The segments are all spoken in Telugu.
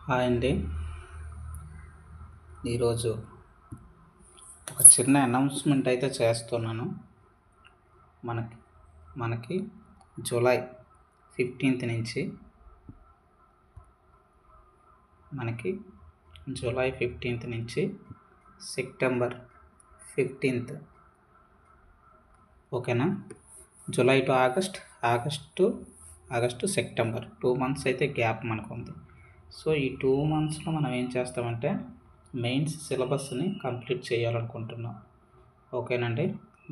హాయ్ అండి. ఈరోజు ఒక చిన్న అనౌన్స్మెంట్ అయితే చేస్తున్నాను. మనకి మనకి జూలై 15th నుంచి సెప్టెంబర్ 15th, ఓకేనా? July to August September 2 months అయితే గ్యాప్ మనకు ఉంది. సో ఈ 2 monthsలో మనం ఏం చేస్తామంటే మెయిన్స్ సిలబస్ని కంప్లీట్ చేయాలనుకుంటున్నాం. ఓకేనండి,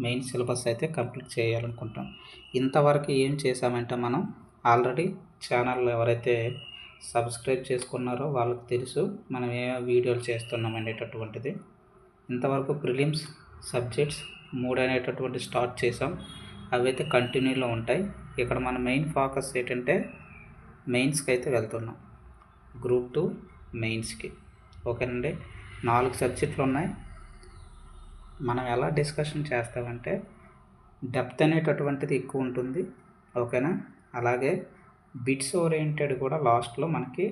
మెయిన్ సిలబస్ అయితే కంప్లీట్ చేయాలనుకుంటాం. ఇంతవరకు ఏం చేసామంటే మనం ఆల్రెడీ ఛానల్ ఎవరైతే సబ్స్క్రైబ్ చేసుకున్నారో వాళ్ళకి తెలుసు మనం ఏ వీడియోలు చేస్తున్నాం అనేటటువంటిది. ఇంతవరకు ప్రిలిమ్స్ సబ్జెక్ట్స్ 3 అనేటటువంటి స్టార్ట్ చేసాం. అవి అయితే కంటిన్యూలో ఉంటాయి. ఇక్కడ మన మెయిన్ ఫోకస్ ఏంటంటే మెయిన్స్కి అయితే వెళ్తున్నాం, గ్రూప్ 2 మెయిన్స్కి. ఓకేనండి, 4 సబ్జెక్టులు ఉన్నాయి. మనం ఎలా డిస్కషన్ చేస్తామంటే డెప్త్ అనేటటువంటిది ఎక్కువ ఉంటుంది, ఓకేనా? అలాగే బిట్స్ ఓరియంటెడ్ కూడా లాస్ట్లో మనకి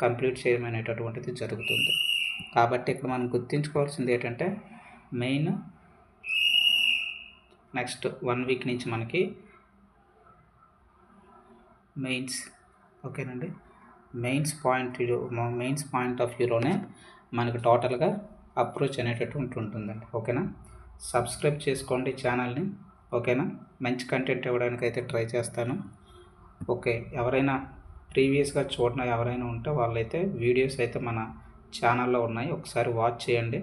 కంప్లీట్ చేయమనేటటువంటిది జరుగుతుంది. కాబట్టి ఇక్కడ మనం గుర్తుంచుకోవాల్సింది ఏంటంటే మెయిన్ నెక్స్ట్ 1 week నుంచి మనకి మెయిన్స్, ఓకేనండి, మెయిన్స్ పాయింట్ ఆఫ్ వ్యూలోనే మనకు టోటల్గా అప్రోచ్ అనేటటువంటి ఉంటుందండి. ఓకేనా? సబ్స్క్రైబ్ చేసుకోండి ఛానల్ని, ఓకేనా? మంచి కంటెంట్ ఇవ్వడానికి అయితే ట్రై చేస్తాను. ఓకే, ఎవరైనా ప్రీవియస్గా చూడని ఎవరైనా ఉంటే వాళ్ళైతే వీడియోస్ అయితే మన ఛానల్లో ఉన్నాయి, ఒకసారి వాచ్ చేయండి.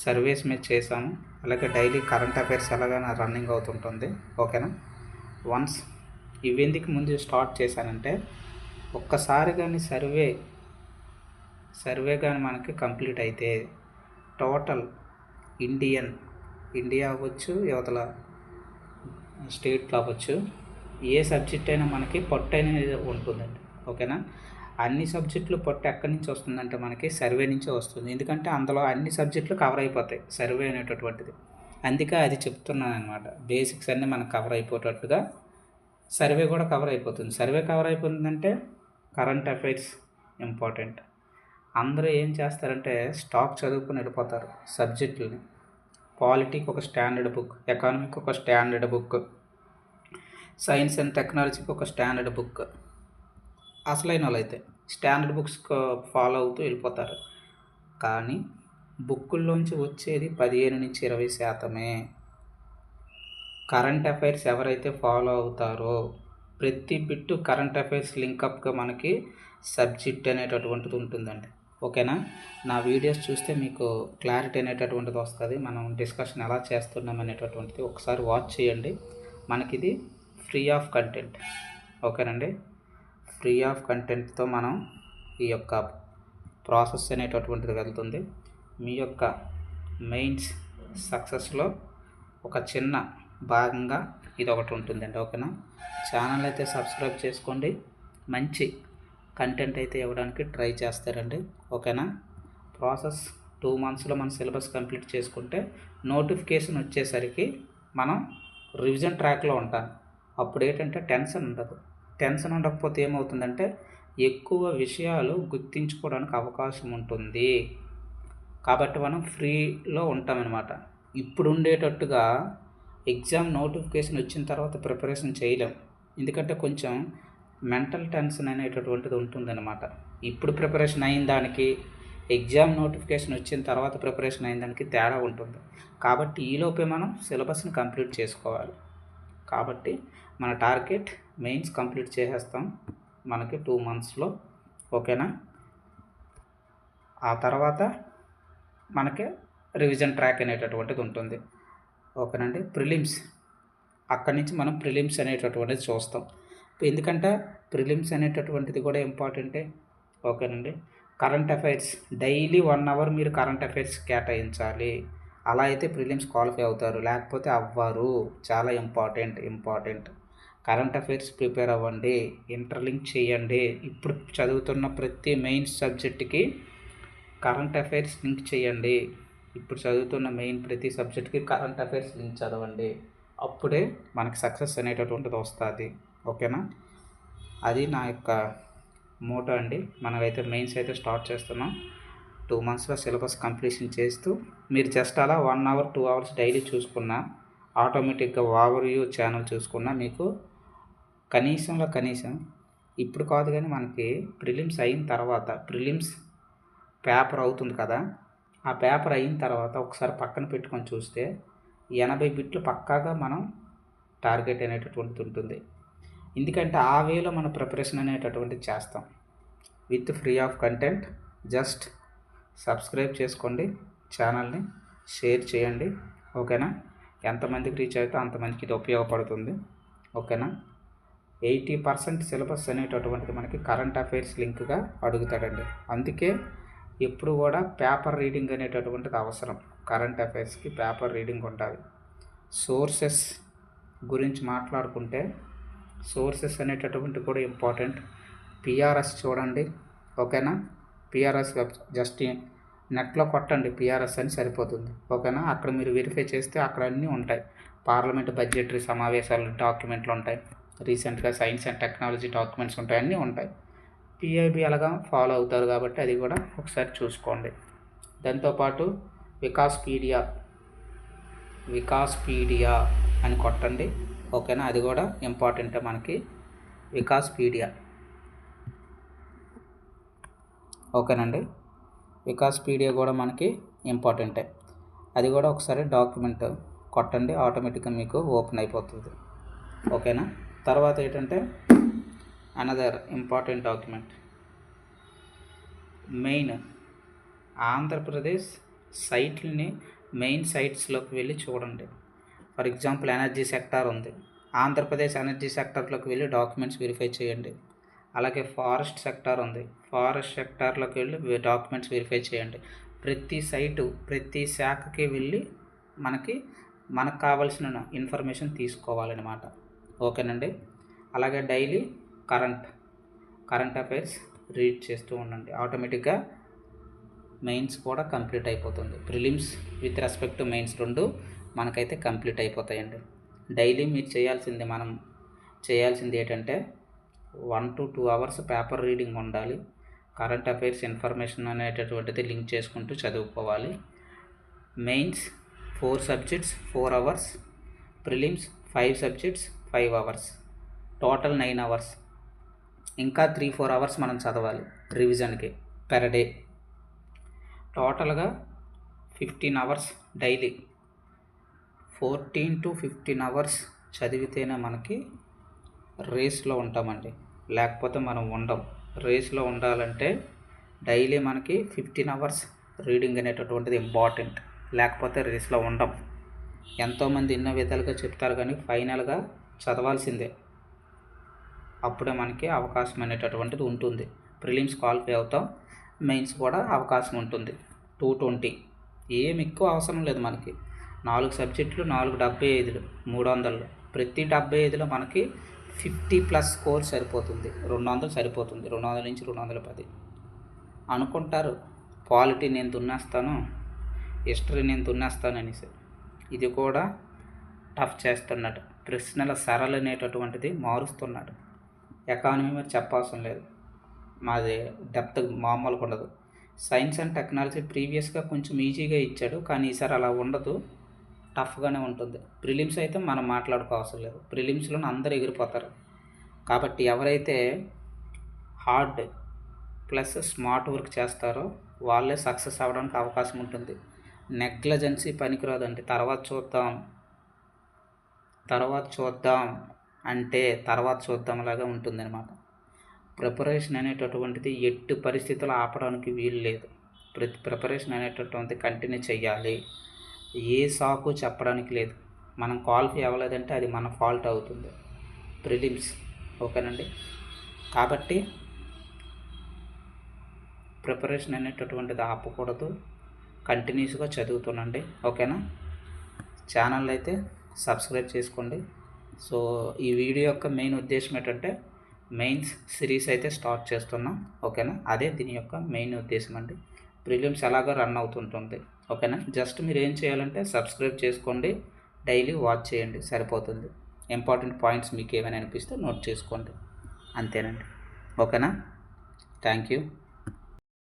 సర్వేస్ మీద చేశాము, అలాగే డైలీ కరెంట్ అఫైర్స్ ఎలాగైనా రన్నింగ్ అవుతుంటుంది. ఓకేనా? వన్స్ ఇవెందుకు ముందు స్టార్ట్ చేశానంటే ఒక్కసారి కానీ సర్వే కానీ మనకి కంప్లీట్ అయితే టోటల్ ఇండియా అవ్వచ్చు, యువతల స్టేట్లో అవ్వచ్చు, ఏ సబ్జెక్ట్ అయినా మనకి పట్టు అనేది ఉంటుందండి. ఓకేనా? అన్ని సబ్జెక్టులు పట్టు ఎక్కడి నుంచి వస్తుందంటే మనకి సర్వే నుంచే వస్తుంది. ఎందుకంటే అందులో అన్ని సబ్జెక్టులు కవర్ అయిపోతాయి సర్వే అనేటటువంటిది. అందుకే అది చెప్తున్నాను అనమాట. బేసిక్స్ అన్నీ మనకు కవర్ అయిపోయేటట్టుగా సర్వే కూడా కవర్ అయిపోతుంది. సర్వే కవర్ అయిపోతుందంటే కరెంట్ అఫైర్స్ ఇంపార్టెంట్. అందరూ ఏం చేస్తారంటే స్టాక్ చదువుకుని వెళ్ళిపోతారు సబ్జెక్టులని. పాలిటీకి ఒక స్టాండర్డ్ బుక్, ఎకానమీకి ఒక స్టాండర్డ్ బుక్, సైన్స్ అండ్ టెక్నాలజీకి ఒక స్టాండర్డ్ బుక్. అసలైన వాళ్ళు అయితే స్టాండర్డ్ బుక్స్ ఫాలో అవుతూ వెళ్ళిపోతారు. కానీ బుక్కుల్లోంచి వచ్చేది 15-20%. కరెంట్ అఫైర్స్ ఎవరైతే ఫాలో అవుతారో ప్రతి బిట్టు కరెంట్ అఫైర్స్ లింకప్గా మనకి సబ్జెక్ట్ అనేటటువంటిది ఉంటుందండి. ఓకేనా? నా వీడియోస్ చూస్తే మీకు క్లారిటీ అనేటటువంటిది వస్తుంది. మనం డిస్కషన్ ఎలా చేస్తున్నాం అనేటటువంటిది ఒకసారి వాచ్ చేయండి. మనకిది ఫ్రీ ఆఫ్ కంటెంట్, ఓకేనండి? ఫ్రీ ఆఫ్ కంటెంట్తో మనం ఈ యొక్క ప్రాసెస్ అనేటటువంటిది వెళ్తుంది. మీ యొక్క మెయిన్స్ సక్సెస్లో ఒక చిన్న భాగంగా ఇది ఒకటి ఉంటుందండి. ఓకేనా? ఛానల్ అయితే సబ్స్క్రైబ్ చేసుకోండి, మంచి కంటెంట్ అయితే ఇవ్వడానికి ట్రై చేస్తారండి. ఓకేనా? ప్రాసెస్ 2 monthsలో మన సిలబస్ కంప్లీట్ చేసుకుంటే నోటిఫికేషన్ వచ్చేసరికి మనం రివిజన్ ట్రాక్లో ఉంటాం. అప్పుడు ఏంటంటే టెన్షన్ ఉండదు. టెన్షన్ ఉండకపోతే ఏమవుతుందంటే ఎక్కువ విషయాలు గుర్తించుకోవడానికి అవకాశం ఉంటుంది. కాబట్టి మనం ఫ్రీలో ఉంటామన్నమాట. ఇప్పుడు ఉండేటట్టుగా ఎగ్జామ్ నోటిఫికేషన్ వచ్చిన తర్వాత ప్రిపరేషన్ చేయలేం. ఎందుకంటే కొంచెం మెంటల్ టెన్షన్ అనేటటువంటిది ఉంటుందన్నమాట. ఇప్పుడు ప్రిపరేషన్ అయిన దానికి ఎగ్జామ్ నోటిఫికేషన్ వచ్చిన తర్వాత ప్రిపరేషన్ అయిన దానికి తేడా ఉంటుంది. కాబట్టి ఈలోపే మనం సిలబస్ని కంప్లీట్ చేసుకోవాలి. కాబట్టి మన టార్గెట్ మెయిన్స్ కంప్లీట్ చేసేస్తాం మనకి 2 monthsలో. ఓకేనా? ఆ తర్వాత మనకి రివిజన్ ట్రాక్ అనేటటువంటిది ఉంటుంది. ఓకేనండి? ప్రిలిమ్స్, అక్కడి నుంచి మనం ప్రిలిమ్స్ అనేటటువంటిది చూస్తాం. ఎందుకంటే ప్రిలిమ్స్ అనేటటువంటిది కూడా ఇంపార్టెంటే. ఓకేనండి? కరెంట్ అఫైర్స్ డైలీ 1 hour మీరు కరెంట్ అఫైర్స్ కేటాయించాలి. అలా అయితే ప్రిలిమ్స్ క్వాలిఫై అవుతారు, లేకపోతే అవ్వరు. చాలా ఇంపార్టెంట్. కరెంట్ అఫైర్స్ ప్రిపేర్ అవ్వండి, ఇంటర్లింక్ చేయండి. ఇప్పుడు చదువుతున్న ప్రతి మెయిన్ సబ్జెక్ట్కి కరెంట్ అఫైర్స్ లింక్ చేయండి. ఇప్పుడు చదువుతున్న మెయిన్ ప్రతి సబ్జెక్ట్కి కరెంట్ అఫైర్స్ లింక్ చదవండి. అప్పుడే మనకి సక్సెస్ అనేటటువంటిది వస్తుంది. ఓకేనా? అది నా యొక్క మోటో అండి. మనమైతే మెయిన్స్ అయితే స్టార్ట్ చేస్తున్నాం. 2 monthsలో సిలబస్ కంప్లీషన్ చేస్తూ మీరు జస్ట్ అలా 1 hour 2 hours డైలీ చూసుకున్నా, ఆటోమేటిక్గా ఓవర్ వ్యూ ఛానల్ చూసుకున్నా మీకు కనీసం ఇప్పుడు కాదు కానీ మనకి ప్రిలిమ్స్ అయిన తర్వాత ప్రిలిమ్స్ పేపర్ అవుతుంది కదా, ఆ పేపర్ అయిన తర్వాత ఒకసారి పక్కన పెట్టుకొని చూస్తే 80 బిట్లు పక్కాగా మనం టార్గెట్ అనేటటువంటిది ఉంటుంది. ఎందుకంటే ఆ వేలో మన ప్రిపరేషన్ అనేటటువంటిది చేస్తాం with free of content. Just subscribe చేసుకోండి, ఛానల్ని షేర్ చేయండి, ఓకేనా. ఎంతమందికి రీచ్ అయితే అంతమందికి ఇది ఉపయోగపడుతుంది, ఓకేనా. 80% సిలబస్ అనేటటువంటిది మనకి కరెంట్ అఫైర్స్ లింక్గా అడుగుతాడండి. అందుకే ఎప్పుడు కూడా పేపర్ రీడింగ్ అనేటటువంటిది అవసరం. కరెంట్ అఫైర్స్కి పేపర్ రీడింగ్ ఉండాలి. సోర్సెస్ గురించి మాట్లాడుకుంటే సోర్సెస్ అనేటటువంటిది కూడా ఇంపార్టెంట్. పిఆర్ఎస్ చూడండి, ఓకేనా. పిఆర్ఎస్ జస్ట్ నెట్లో కొట్టండి పిఆర్ఎస్ అని సరిపోతుంది, ఓకేనా. అక్కడ మీరు వెరిఫై చేస్తే అక్కడ అన్నీ ఉంటాయి. పార్లమెంట్ బడ్జెటరీ సమావేశాలు డాక్యుమెంట్లు ఉంటాయి, రీసెంట్గా సైన్స్ అండ్ టెక్నాలజీ డాక్యుమెంట్స్ ఉంటాయి, అన్నీ ఉంటాయి. పిఐబి అలాగా ఫాలో అవుతారు కాబట్టి అది కూడా ఒకసారి చూసుకోండి. దాంతోపాటు వికాస్పీడియా అని కొట్టండి, ఓకేనా. అది కూడా ఇంపార్టెంటే మనకి. వికాస్పీడియా, ఓకేనండి. వికాస్పీడియా కూడా మనకి ఇంపార్టెంటే. అది కూడా ఒకసారి డాక్యుమెంట్ కొట్టండి, ఆటోమేటిక్గా మీకు ఓపెన్ అయిపోతుంది, ఓకేనా. తర్వాత ఏంటంటే another important document main Andhra Pradesh సైట్లని మెయిన్ సైట్స్లోకి వెళ్ళి చూడండి. ఫర్ ఎగ్జాంపుల్ ఎనర్జీ సెక్టార్ ఉంది, ఆంధ్రప్రదేశ్ ఎనర్జీ సెక్టార్లోకి వెళ్ళి డాక్యుమెంట్స్ వెరిఫై చేయండి. అలాగే ఫారెస్ట్ సెక్టార్ ఉంది, ఫారెస్ట్ సెక్టార్లోకి వెళ్ళి డాక్యుమెంట్స్ వెరిఫై చేయండి. ప్రతి సైటు ప్రతి శాఖకి వెళ్ళి మనకు కావాల్సిన ఇన్ఫర్మేషన్ తీసుకోవాలన్నమాట, ఓకేనండి. అలాగే డైలీ కరెంట్ అఫైర్స్ రీడ్ చేస్తూ ఉండండి. ఆటోమేటిక్గా మెయిన్స్ కూడా కంప్లీట్ అయిపోతుంది. Prelims with respect to mains రెండు మనకైతే కంప్లీట్ అయిపోతాయండి. డైలీ మీరు చేయాల్సింది ఏంటంటే 1 to 2 hours పేపర్ రీడింగ్ ఉండాలి. కరెంట్ అఫైర్స్ ఇన్ఫర్మేషన్ అనేటటువంటిది లింక్ చేసుకుంటూ చదువుకోవాలి. Mains 4 subjects 4 hours, prelims 5 subjects 5 hours, total 9 hours. ఇంకా 3-4 hours మనం చదవాలి రివిజన్కి పెర్ డే. టోటల్గా 15 hours డైలీ. 14 to 15 hours చదివితేనే మనకి రేస్లో ఉంటామండి, లేకపోతే మనం ఉండం. రేస్లో ఉండాలంటే డైలీ మనకి 15 hours రీడింగ్ అనేటటువంటిది ఇంపార్టెంట్, లేకపోతే రేస్లో ఉండం. ఎంతోమంది ఎన్నో విధాలుగా చెప్తారు కానీ ఫైనల్గా చదవాల్సిందే, అప్పుడే మనకి అవకాశం అనేటటువంటిది ఉంటుంది. ప్రిలిమ్స్ క్వాలిఫై అవుతాం, మెయిన్స్ కూడా అవకాశం ఉంటుంది. 220 ఏమి ఎక్కువ అవసరం లేదు మనకి. 4 సబ్జెక్టులు 4 75 300. ప్రతి 75లో మనకి 50+ స్కోర్ సరిపోతుంది, 200 సరిపోతుంది. 200 నుంచి 210 అనుకుంటారు. పాలిటీ నేను దున్నేస్తాను, హిస్టరీ నేను దున్నేస్తాను అనేసి ఇది కూడా టఫ్ చేస్తున్నాడు. ప్రశ్నల సరళ అనేటటువంటిది మారుస్తున్నాడు. ఎకానమీ మరి చెప్పవసరం లేదు, మాది డెప్త్ మామూలుగా ఉండదు. సైన్స్ అండ్ టెక్నాలజీ ప్రీవియస్గా కొంచెం ఈజీగా ఇచ్చాడు, కానీ ఈసారి అలా ఉండదు, టఫ్గానే ఉంటుంది. ప్రిలిమ్స్ అయితే మనం మాట్లాడుకోవసరం లేదు, ప్రిలిమ్స్లో అందరూ ఎగిరిపోతారు. కాబట్టి ఎవరైతే హార్డ్ ప్లస్ స్మార్ట్ వర్క్ చేస్తారో వాళ్ళే సక్సెస్ అవ్వడానికి అవకాశం ఉంటుంది. నెగ్లజెన్సీ పనికిరాదండి. తర్వాత చూద్దాం అంటే తర్వాత చూద్దాంలాగా ఉంటుందన్నమాట. ప్రిపరేషన్ అనేటటువంటిది ఎట్టి పరిస్థితుల్లో ఆపడానికి వీలు లేదు. ప్రతి ప్రిపరేషన్ అనేటటువంటిది కంటిన్యూ చేయాలి. ఏ సాకు చెప్పడానికి లేదు. మనం క్వాలిఫై అవ్వలేదంటే అది మన ఫాల్ట్ అవుతుంది ప్రిలిమ్స్, ఓకేనండి. కాబట్టి ప్రిపరేషన్ అనేటటువంటిది ఆపకూడదు, కంటిన్యూస్గా చదువుతుండండి, ఓకేనా. ఛానల్ అయితే సబ్స్క్రైబ్ చేసుకోండి. సో ఈ వీడియో యొక్క మెయిన్ ఉద్దేశం ఏంటంటే మెయిన్స్ సిరీస్ అయితే స్టార్ట్ చేస్తున్నాం, ఓకేనా. అదే దీని యొక్క మెయిన్ ఉద్దేశం అండి. ప్రిలిమ్స్ ఎలాగో రన్ అవుతుంటుంది, ఓకేనా. జస్ట్ మీరు ఏం చేయాలంటే సబ్స్క్రైబ్ చేసుకోండి, డైలీ వాచ్ చేయండి, సరిపోతుంది. ఇంపార్టెంట్ పాయింట్స్ మీకు ఏమైనా అనిపిస్తే నోట్ చేసుకోండి, అంతేనండి, ఓకేనా. Thank you.